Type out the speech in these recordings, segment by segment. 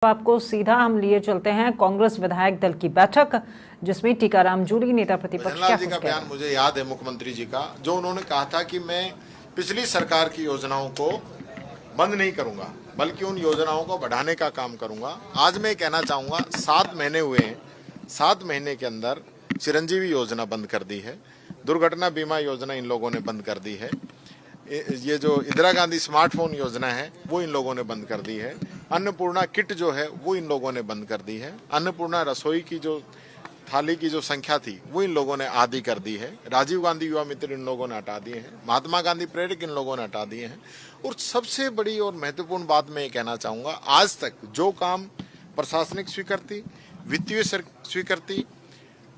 आपको सीधा हम लिए चलते हैं कांग्रेस विधायक दल की बैठक, जिसमें टीकाराम जूली नेता प्रतिपक्ष भजनलाल जी का बयान मुझे याद है, मुख्यमंत्री जी का, जो उन्होंने कहा था कि मैं पिछली सरकार की योजनाओं को बंद नहीं करूंगा बल्कि उन योजनाओं को बढ़ाने का काम करूंगा। आज मैं कहना चाहूंगा 7 महीने हुए हैं, 7 महीने के अंदर चिरंजीवी योजना बंद कर दी है, दुर्घटना बीमा योजना इन लोगों ने बंद कर दी है, ये जो इंदिरा गांधी स्मार्टफोन योजना है वो इन लोगों ने बंद कर दी है, अन्नपूर्णा किट जो है वो इन लोगों ने बंद कर दी है, अन्नपूर्णा रसोई की जो थाली की जो संख्या थी वो इन लोगों ने आधी कर दी है, राजीव गांधी युवा मित्र इन लोगों ने हटा दिए हैं, महात्मा गांधी प्रेरक इन लोगों ने हटा दिए हैं। और सबसे बड़ी और महत्वपूर्ण बात मैं ये कहना चाहूंगा, आज तक जो काम प्रशासनिक स्वीकृति, वित्तीय स्वीकृति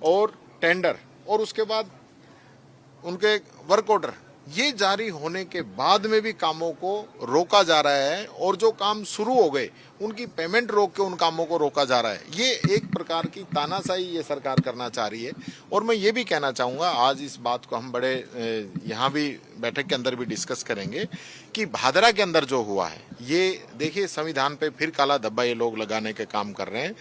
और टेंडर और उसके बाद उनके वर्क ऑर्डर ये जारी होने के बाद में भी कामों को रोका जा रहा है, और जो काम शुरू हो गए उनकी पेमेंट रोक के उन कामों को रोका जा रहा है। ये एक प्रकार की तानाशाही ये सरकार करना चाह रही है। और मैं ये भी कहना चाहूँगा, आज इस बात को हम बड़े यहाँ भी बैठक के अंदर भी डिस्कस करेंगे कि भादरा के अंदर जो हुआ है, ये देखिए संविधान पे फिर काला धब्बा ये लोग लगाने के काम कर रहे हैं।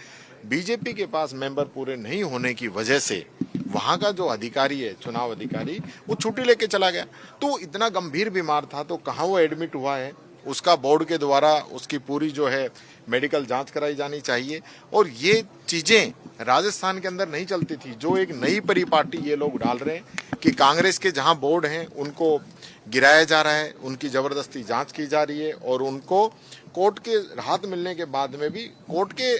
बीजेपी के पास मेंबर पूरे नहीं होने की वजह से वहां का जो अधिकारी है, चुनाव अधिकारी, वो छुट्टी लेके चला गया। तो इतना गंभीर बीमार था तो कहाँ वो एडमिट हुआ है, उसका बोर्ड के द्वारा उसकी पूरी जो है मेडिकल जांच कराई जानी चाहिए। और ये चीजें राजस्थान के अंदर नहीं चलती थी। जो एक नई परिपाटी ये लोग डाल रहे हैं कि कांग्रेस के जहां बोर्ड हैं उनको गिराया जा रहा है, उनकी जबरदस्ती जांच की जा रही है, और उनको कोर्ट के राहत मिलने के बाद में भी कोर्ट के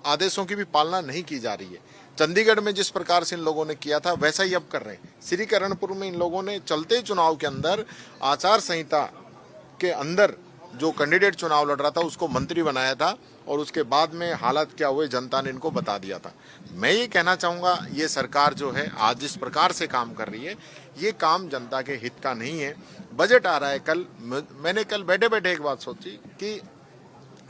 आदेशों की भी पालना नहीं की जा रही है। चंडीगढ़ में जिस प्रकार से इन लोगों ने किया था वैसा ही अब कर रहे हैं। श्रीकरणपुर में इन लोगों ने चलते चुनाव के अंदर आचार संहिता के अंदर जो कैंडिडेट चुनाव लड़ रहा था उसको मंत्री बनाया था, और उसके बाद में हालात क्या हुए जनता ने इनको बता दिया था। मैं ये कहना चाहूँगा, ये सरकार जो है आज जिस प्रकार से काम कर रही है ये काम जनता के हित का नहीं है। बजट आ रहा है कल, मैंने कल बैठे बैठे एक बात सोची कि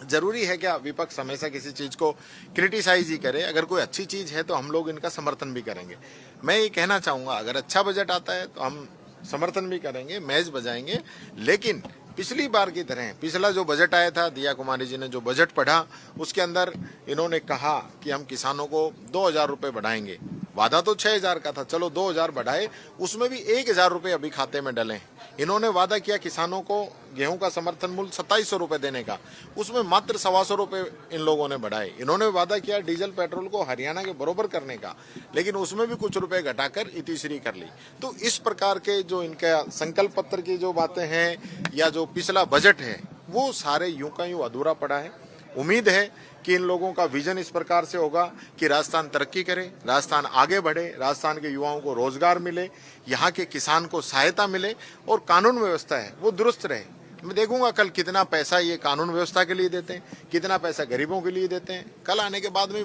जरूरी है क्या विपक्ष हमेशा किसी चीज को क्रिटिसाइज ही करे? अगर कोई अच्छी चीज है तो हम लोग इनका समर्थन भी करेंगे। मैं ये कहना चाहूंगा, अगर अच्छा बजट आता है तो हम समर्थन भी करेंगे, मैच बजाएंगे। लेकिन पिछली बार की तरह पिछला जो बजट आया था, दिया कुमारी जी ने जो बजट पढ़ा उसके अंदर इन्होंने कहा कि हम किसानों को 2000 रुपये बढ़ाएंगे। वादा तो 6000 का था, चलो 2000 बढ़ाए, उसमें भी 1000 रुपये अभी खाते में डले। इन्होंने वादा किया किसानों को गेहूं का समर्थन मूल्य 2700 रुपये देने का, उसमें मात्र 125 रुपये इन लोगों ने बढ़ाए। इन्होंने वादा किया डीजल पेट्रोल को हरियाणा के बराबर करने का, लेकिन उसमें भी कुछ रुपए घटाकर इतिश्री कर ली। तो इस प्रकार के जो इनका संकल्प पत्र की जो बातें हैं या जो पिछला बजट है वो सारे यूं का यूं अधूरा पड़ा है। उम्मीद है कि इन लोगों का विजन इस प्रकार से होगा कि राजस्थान तरक्की करे, राजस्थान आगे बढ़े, राजस्थान के युवाओं को रोजगार मिले, यहाँ के किसान को सहायता मिले, और कानून व्यवस्था है वो दुरुस्त रहे। मैं देखूंगा कल कितना पैसा ये कानून व्यवस्था के लिए देते हैं, कितना पैसा गरीबों के लिए देते हैं, कल आने के बाद में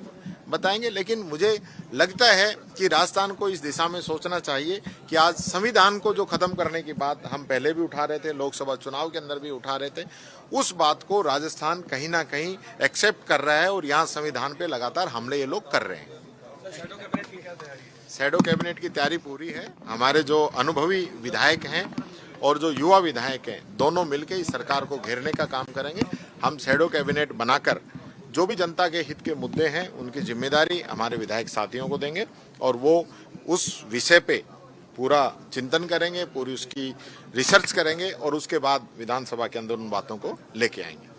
बताएंगे। लेकिन मुझे लगता है कि राजस्थान को इस दिशा में सोचना चाहिए कि आज संविधान को जो खत्म करने की बात हम पहले भी उठा रहे थे, लोकसभा चुनाव के अंदर भी उठा रहे थे, उस बात को राजस्थान कहीं ना कहीं एक्सेप्ट कर रहा है, और यहाँ संविधान पे लगातार हमले ये लोग कर रहे हैं। शैडो कैबिनेट की तैयारी पूरी है। हमारे जो अनुभवी विधायक हैं और जो युवा विधायक हैं, दोनों मिलकर इस सरकार को घेरने का काम करेंगे। हम शैडो कैबिनेट बनाकर जो भी जनता के हित के मुद्दे हैं उनकी जिम्मेदारी हमारे विधायक साथियों को देंगे, और वो उस विषय पे पूरा चिंतन करेंगे, पूरी उसकी रिसर्च करेंगे, और उसके बाद विधानसभा के अंदर उन बातों को लेके आएंगे।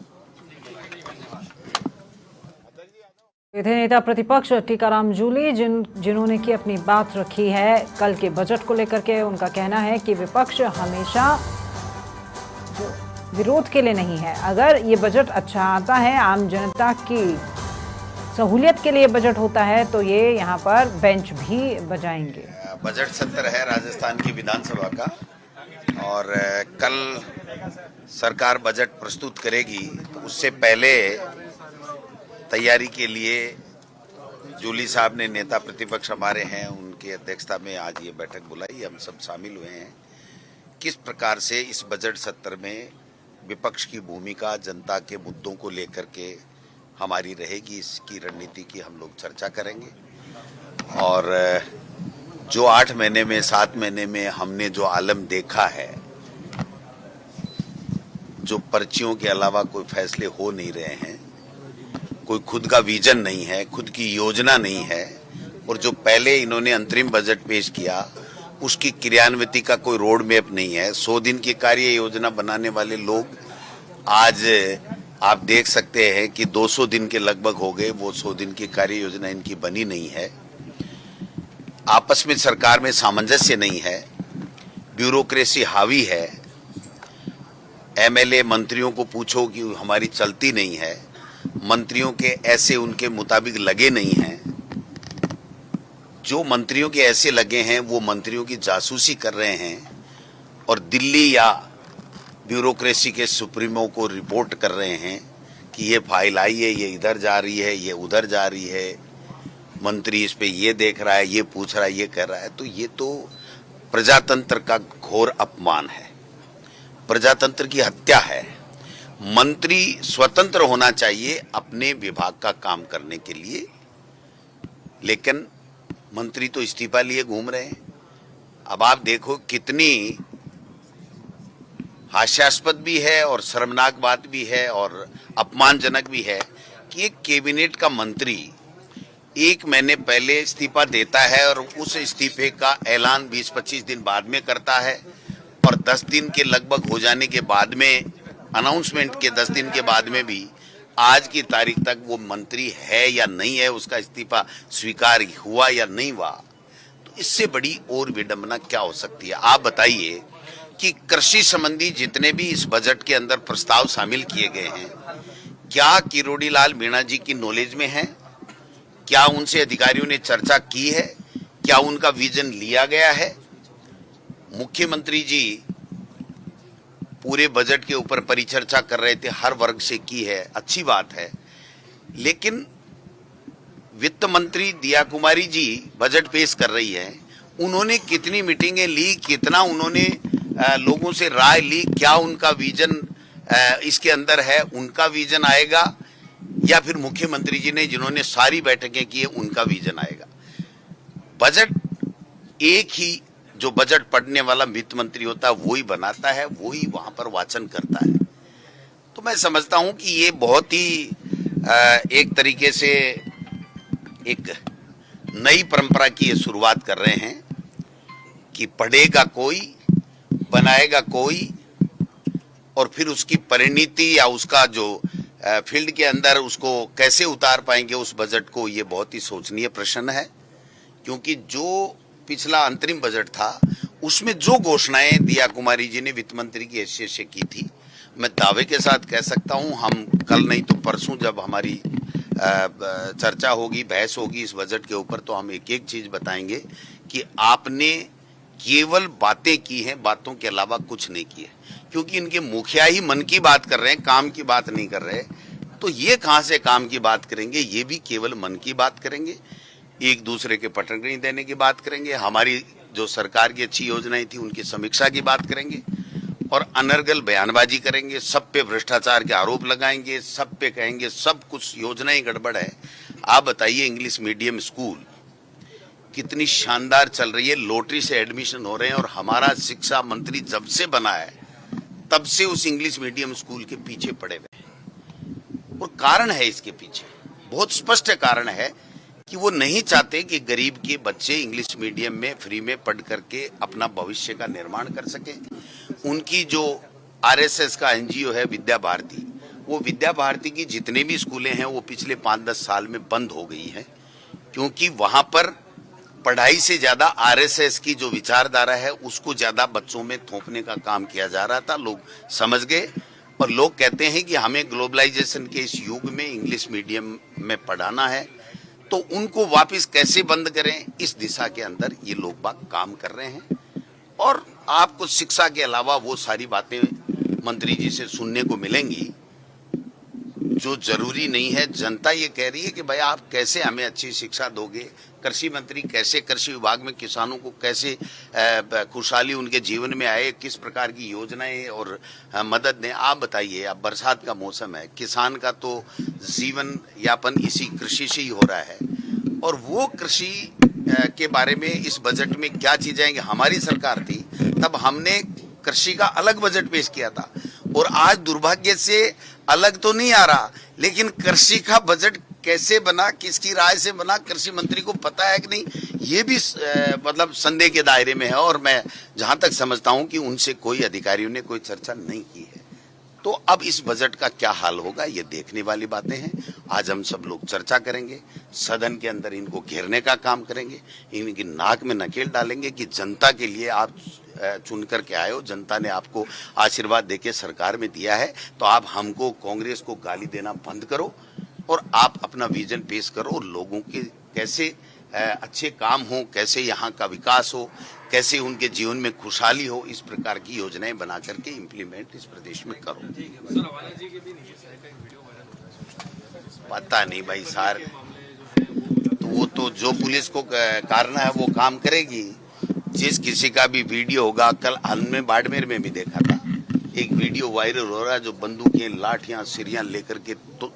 थे नेता प्रतिपक्ष टीकाराम जूली, जिन्होंने की अपनी बात रखी है कल के बजट को लेकर के। उनका कहना है कि विपक्ष हमेशा विरोध के लिए नहीं है। अगर ये बजट अच्छा आता है, आम जनता की सहूलियत के लिए बजट होता है, तो ये यहाँ पर बेंच भी बजाएंगे। बजट सत्र है राजस्थान की विधानसभा का, और कल सरकार बजट प्रस्तुत करेगी, तो उससे पहले तैयारी के लिए जूली साहब ने, नेता प्रतिपक्ष हमारे हैं, उनकी अध्यक्षता में आज ये बैठक बुलाई। हम सब शामिल हुए हैं। किस प्रकार से इस बजट सत्र में विपक्ष की भूमिका, जनता के मुद्दों को लेकर के हमारी रहेगी, इसकी रणनीति की हम लोग चर्चा करेंगे। और जो 8 महीने में, 7 महीने में हमने जो आलम देखा है, जो पर्चियों के अलावा कोई फैसले हो नहीं रहे हैं, कोई खुद का विजन नहीं है, खुद की योजना नहीं है, और जो पहले इन्होंने अंतरिम बजट पेश किया उसकी क्रियान्विति का कोई रोड मैप नहीं है। 100 दिन की कार्य योजना बनाने वाले लोग आज आप देख सकते हैं कि 200 दिन के लगभग हो गए, वो 100 दिन की कार्य योजना इनकी बनी नहीं है। आपस में सरकार में सामंजस्य नहीं है, ब्यूरोक्रेसी हावी है। एमएलए मंत्रियों को पूछो कि हमारी चलती नहीं है, मंत्रियों के ऐसे उनके मुताबिक लगे नहीं हैं। जो मंत्रियों के ऐसे लगे हैं वो मंत्रियों की जासूसी कर रहे हैं और दिल्ली या ब्यूरोक्रेसी के सुप्रीमो को रिपोर्ट कर रहे हैं कि ये फाइल आई है, ये इधर जा रही है, ये उधर जा रही है, मंत्री इस पे ये देख रहा है, ये पूछ रहा है, ये कर रहा है। तो ये तो प्रजातंत्र का घोर अपमान है, प्रजातंत्र की हत्या है। मंत्री स्वतंत्र होना चाहिए अपने विभाग का काम करने के लिए, लेकिन मंत्री तो इस्तीफा लिए घूम रहे हैं। अब आप देखो कितनी हास्यास्पद भी है और शर्मनाक बात भी है और अपमानजनक भी है कि एक कैबिनेट का मंत्री 1 महीने पहले इस्तीफा देता है और उस इस्तीफे का ऐलान 20-25 दिन बाद में करता है, और 10 दिन के लगभग हो जाने के बाद में, अनाउंसमेंट के 10 दिन के बाद में भी आज की तारीख तक वो मंत्री है या नहीं है, उसका इस्तीफा स्वीकार हुआ या नहीं हुआ। तो इससे बड़ी और विडंबना क्या हो सकती है? आप बताइए कि कृषि संबंधी जितने भी इस बजट के अंदर प्रस्ताव शामिल किए गए हैं, क्या किरोड़ी लाल मीणा जी की नॉलेज में है? क्या उनसे अधिकारियों ने चर्चा की है? क्या उनका विजन लिया गया है? मुख्यमंत्री जी पूरे बजट के ऊपर परिचर्चा कर रहे थे, हर वर्ग से की है, अच्छी बात है, लेकिन वित्त मंत्री दिया कुमारी जी बजट पेश कर रही है, उन्होंने कितनी मीटिंगें ली, कितना उन्होंने लोगों से राय ली, क्या उनका विजन इसके अंदर है? उनका विजन आएगा या फिर मुख्यमंत्री जी ने जिन्होंने सारी बैठकें की है उनका विजन आएगा? बजट एक ही जो बजट पढ़ने वाला वित्त मंत्री होता है वो ही बनाता है, वो ही वहां पर वाचन करता है। तो मैं समझता हूं कि ये बहुत ही एक तरीके से एक नई परंपरा की ये शुरुआत कर रहे हैं कि पढ़ेगा कोई, बनाएगा कोई, और फिर उसकी परिणति या उसका जो फील्ड के अंदर उसको कैसे उतार पाएंगे उस बजट को, ये बहुत ही सोचनीय प्रश्न है। क्योंकि जो पिछला अंतरिम बजट था उसमें जो घोषणाएं दिया कुमारी जी ने वित्त मंत्री की हैसियत से की थी, मैं दावे के साथ कह सकता हूं, हम कल नहीं तो परसों जब हमारी चर्चा होगी, बहस होगी इस बजट के ऊपर, तो हम एक एक चीज बताएंगे कि आपने केवल बातें की हैं, बातों के अलावा कुछ नहीं किए। क्योंकि इनके मुखिया ही मन की बात कर रहे हैं, काम की बात नहीं कर रहे, तो ये कहां से काम की बात करेंगे? ये भी केवल मन की बात करेंगे, एक दूसरे के पटकनी देने की बात करेंगे, हमारी जो सरकार की अच्छी योजनाएं थी उनकी समीक्षा की बात करेंगे, और अनर्गल बयानबाजी करेंगे, सब पे भ्रष्टाचार के आरोप लगाएंगे, सब पे कहेंगे सब कुछ योजनाएं गड़बड़ है। आप बताइए, इंग्लिश मीडियम स्कूल कितनी शानदार चल रही है, लॉटरी से एडमिशन हो रहे हैं, और हमारा शिक्षा मंत्री जब से बना है तब से उस इंग्लिश मीडियम स्कूल के पीछे पड़े हुए हैं। और कारण है इसके पीछे, बहुत स्पष्ट कारण है कि वो नहीं चाहते कि गरीब के बच्चे इंग्लिश मीडियम में फ्री में पढ़ करके अपना भविष्य का निर्माण कर सके। उनकी जो आरएसएस का एनजीओ है विद्या भारती, वो विद्या भारती की जितने भी स्कूलें हैं वो पिछले 5-10 साल में बंद हो गई है, क्योंकि वहां पर पढ़ाई से ज्यादा आरएसएस की जो विचारधारा है उसको ज्यादा बच्चों में थोपने का काम किया जा रहा था। लोग समझ गए, और लोग कहते हैं कि हमें ग्लोबलाइजेशन के इस युग में इंग्लिश मीडियम में पढ़ाना है, तो उनको वापस कैसे बंद करें, इस दिशा के अंदर ये लोग बाग काम कर रहे हैं। और आपको शिक्षा के अलावा वो सारी बातें मंत्री जी से सुनने को मिलेंगी जो जरूरी नहीं है। जनता ये कह रही है कि भाई आप कैसे हमें अच्छी शिक्षा दोगे, कृषि मंत्री कैसे कृषि विभाग में किसानों को कैसे खुशहाली उनके जीवन में आए, किस प्रकार की योजनाएं और मदद दें। आप बताइए, अब बरसात का मौसम है, किसान का तो जीवन यापन इसी कृषि से ही हो रहा है, और वो कृषि के बारे में इस बजट में क्या चीजें आएंगी। हमारी सरकार थी तब हमने कृषि का अलग बजट पेश किया था, और आज दुर्भाग्य से अलग तो नहीं आ रहा, लेकिन कृषि का बजट कैसे बना, किसकी राय से बना, कृषि मंत्री को पता है कि नहीं, ये भी मतलब संदेह के दायरे में है। और मैं जहां तक समझता हूं कि उनसे कोई अधिकारियों ने कोई चर्चा नहीं की है। तो अब इस बजट का क्या हाल होगा, ये देखने वाली बातें हैं। आज हम सब लोग चर्चा करेंगे, सदन के अंदर इनको घेरने का काम करेंगे, इनकी नाक में नकेल डालेंगे कि जनता के लिए आप चुन करके आए हो, जनता ने आपको आशीर्वाद देके सरकार में दिया है, तो आप हमको, कांग्रेस को गाली देना बंद करो और आप अपना विजन पेश करो और लोगों के कैसे अच्छे काम हो, कैसे यहाँ का विकास हो, कैसे उनके जीवन में खुशहाली हो, इस प्रकार की योजनाएं बना करके इम्प्लीमेंट इस प्रदेश में करो। पता नहीं भाई सार, तो वो तो जो पुलिस को करना है वो काम करेगी। जिस किसी का भी वीडियो होगा, कल हमने बाड़मेर में भी देखा था, एक वीडियो वायरल हो रहा है जो बंदूकें, लाठियां, सिरियां लेकर के तो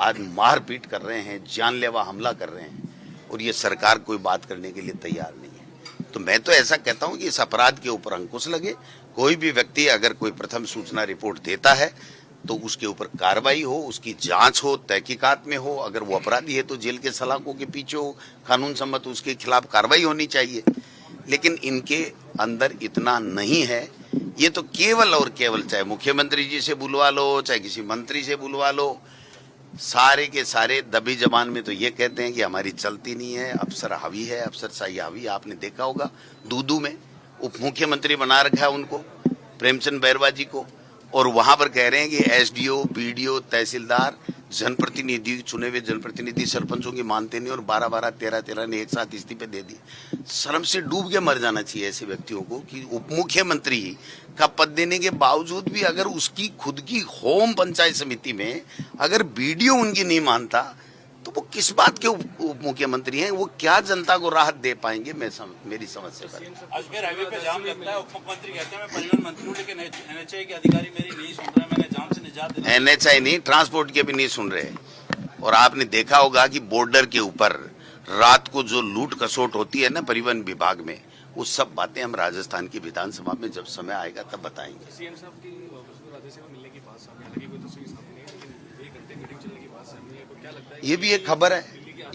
आज मारपीट कर रहे हैं, जानलेवा हमला कर रहे हैं, और ये सरकार कोई बात करने के लिए तैयार नहीं है। तो मैं तो ऐसा कहता हूं कि इस अपराध के ऊपर अंकुश लगे। कोई भी व्यक्ति अगर कोई प्रथम सूचना रिपोर्ट देता है तो उसके ऊपर कार्रवाई हो, उसकी जांच हो, तहकीकात में हो। अगर वो अपराधी है तो जेल के सलाखों के पीछे हो, कानून सम्मत उसके खिलाफ कार्रवाई होनी चाहिए। लेकिन इनके अंदर इतना नहीं है। ये तो केवल और केवल, चाहे मुख्यमंत्री जी से बुलवा लो, चाहे किसी मंत्री से बुलवा लो, सारे के सारे दबी जबान में तो ये कहते हैं कि हमारी चलती नहीं है, अफसर हावी है, अफसरशाही हावी। आपने देखा होगा दूदू में उप मुख्यमंत्री बना रखा है उनको, प्रेमचंद बैरवा जी को, और वहां पर कह रहे हैं कि एसडीओ, बीडीओ, तहसीलदार, जनप्रतिनिधि, चुने हुए जनप्रतिनिधि सरपंचों की मानते नहीं, और 12-12, 13-13 ने एक साथ इस्तीफे दे दिए। शर्म से डूब के मर जाना चाहिए ऐसे व्यक्तियों को कि उप मुख्यमंत्री का पद देने के बावजूद भी अगर उसकी खुद की होम पंचायत समिति में अगर बीडीओ उनकी नहीं मानता तो वो किस बात के उप मुख्यमंत्री हैं? वो क्या जनता को राहत दे पाएंगे? मेरी समझ से अजमेर हाईवे पे जाम लगता है, उप मुख्यमंत्री कहते हैं मैं परिवहन मंत्री हूं, लेकिन एनएचआई के अधिकारी मेरी नहीं सुन रहे, मैंने जाम से निजात दिलाई। एनएचआई नहीं, ट्रांसपोर्ट के भी नहीं सुन रहे। और आपने देखा होगा कि बॉर्डर के ऊपर रात को जो लूट खसोट होती है ना परिवहन विभाग में, वो सब बातें हम राजस्थान की विधानसभा में जब समय आएगा तब बताएंगे। सीएम साहब की राज्यसभा मिलने की बात सामने आ रही है, कोई तस्वीर सामने नहीं है, लेकिन 1 घंटे मीटिंग चलने की बात सामने है, क्या लगता है? ये भी एक खबर है,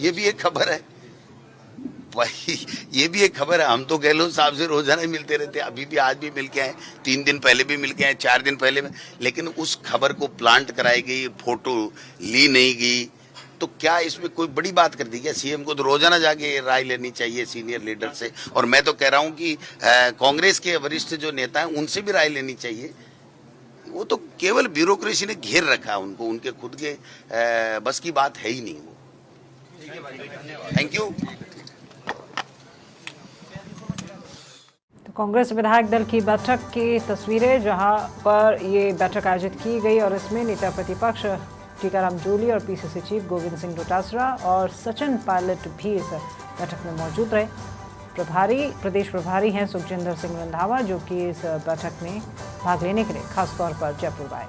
ये भी एक खबर है भाई, ये भी एक खबर है। हम तो गहलोत साहब से रोजाना ही मिलते रहते हैं, अभी भी आज भी मिल के आए, 3 दिन पहले भी मिल के आए, 4 दिन पहले में, लेकिन उस खबर को प्लांट कराई गई, फोटो ली नहीं गई, तो क्या इसमें कोई बड़ी बात कर दी क्या? सीएम को तो रोजाना जाके राय लेनी चाहिए सीनियर लीडर से, और मैं तो कह रहा हूं कि कांग्रेस के वरिष्ठ जो नेता हैं उनसे भी राय लेनी चाहिए। वो तो केवल ब्यूरोक्रेसी ने घेर रखा है उनको, उनके खुद के बस की बात है ही नहीं वो। Thank you. तो कांग्रेस विधायक दल की बैठक की तस्वीरें, जहां पर ये बैठक आयोजित की गई और इसमें नेता प्रतिपक्ष टीकाराम जूली और पीसीसी चीफ गोविंद सिंह डोटासरा और सचिन पायलट भी इस बैठक में मौजूद रहे। प्रदेश प्रभारी हैं सुखजिंदर सिंह रंधावा, जो कि इस बैठक में भाग लेने के लिए खासतौर पर जयपुर आए।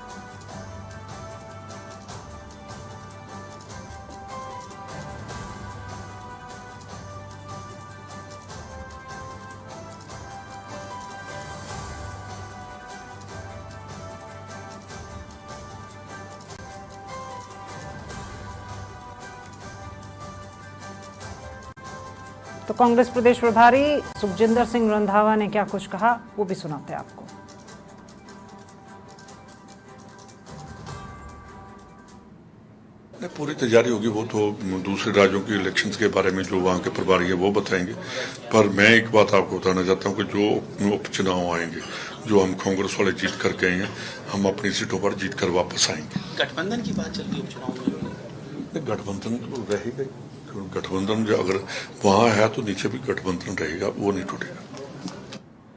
तो कांग्रेस प्रदेश प्रभारी सुखजिंदर सिंह रंधावा ने क्या कुछ कहा, वो भी सुनाते हैं आपको। पूरी तैयारी होगी, वो तो दूसरे राज्यों के इलेक्शंस के बारे में जो वहाँ के प्रभारी है वो बताएंगे। पर मैं एक बात आपको बताना चाहता हूँ कि जो उपचुनाव आएंगे, जो हम कांग्रेस वाले जीत कर गए हैं, हम अपनी सीटों पर जीत कर वापस आएंगे। गठबंधन की बात चल रही है उपचुनाव में, गठबंधन तो रहेगा, गठबंधन जो अगर वहाँ है तो नीचे भी गठबंधन रहेगा, वो नहीं टूटेगा।